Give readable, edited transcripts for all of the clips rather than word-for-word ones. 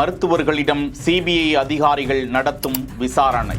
மருத்துவர்களிடம் சிபிஐ அதிகாரிகள் நடத்தும் விசாரணை.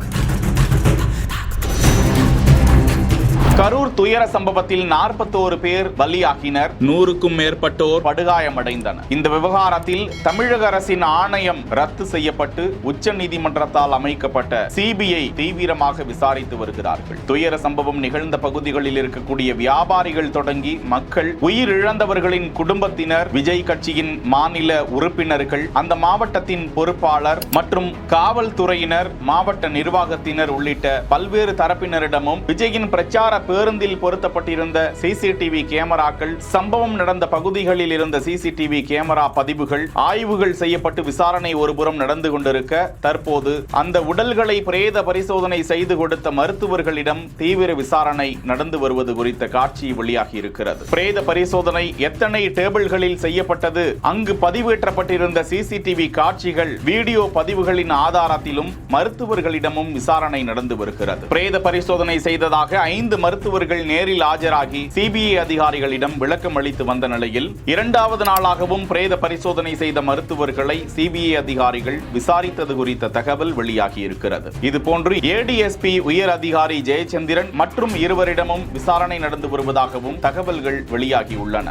கரூர் துயர சம்பவத்தில் 41 பேர் பலியாகினர், 100க்கும் மேற்பட்டோர் படுகாயமடைந்தனர். இந்த விவகாரத்தில் தமிழக அரசின் ஆணையம் ரத்து செய்யப்பட்டு உச்சநீதிமன்றத்தால் அமைக்கப்பட்ட சிபிஐ தீவிரமாக விசாரித்து வருகிறார்கள். துயர சம்பவம் நிகழ்ந்த பகுதிகளில் இருக்கக்கூடிய வியாபாரிகள் தொடங்கி மக்கள், உயிரிழந்தவர்களின் குடும்பத்தினர், விஜய் கட்சியின் மாநில உறுப்பினர்கள், அந்த மாவட்டத்தின் பொறுப்பாளர் மற்றும் காவல்துறையினர், மாவட்ட நிர்வாகத்தினர் உள்ளிட்ட பல்வேறு தரப்பினரிடமும் விஜயின் பிரச்சார பேருந்தில் பொருத்தப்பட்டிருந்த சிசிடிவி கேமராக்கள், சம்பவம் நடந்த பகுதிகளில் இருந்த சிசிடிவி கேமரா பதிவுகள் ஆய்வுகள் செய்யப்பட்டு விசாரணை ஒருபுறம் நடந்து கொண்டிருக்க, தற்போது அந்த உடல்களை பிரேத பரிசோதனை செய்து கொடுத்த மருத்துவர்களிடம் தீவிர விசாரணை நடந்து வருவது குறித்த காட்சி வெளியாகி இருக்கிறது. பிரேத பரிசோதனை எத்தனை டேபிள்களில் செய்யப்பட்டது, அங்கு பதிவேற்றப்பட்டிருந்த சிசிடிவி காட்சிகள், வீடியோ பதிவுகளின் ஆதாரத்திலும் மருத்துவர்களிடமும் விசாரணை நடந்து வருகிறது. பிரேத பரிசோதனை செய்ததாக 5 மருத்துவர்கள் நேரில் ஆஜராகி சிபிஐ அதிகாரிகளிடம் விளக்கம் அளித்து வந்த நிலையில், 2வது நாளாகவும் பிரேத பரிசோதனை செய்த மருத்துவர்களை சிபிஐ அதிகாரிகள் விசாரித்தது குறித்த தகவல் வெளியாகி இருக்கிறது. இதுபோன்று ஏடிஎஸ்பி உயர் அதிகாரி ஜெயச்சந்திரன் மற்றும் இருவரிடமும் விசாரணை நடந்து வருவதாகவும் தகவல்கள் வெளியாகியுள்ளன.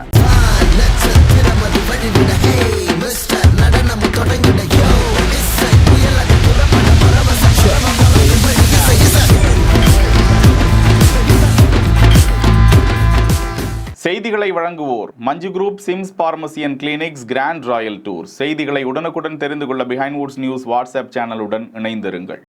செய்திகளை வழங்குவோர் Manju group, SIMS pharmacy and clinics, grand royal tour. செய்திகளை உடனுக்குடன் தெரிந்து கொள்ள பிஹைண்ட் வுட்ஸ் நியூஸ் வாட்ஸ்அப் சேனலுடன் இணைந்திருங்கள்.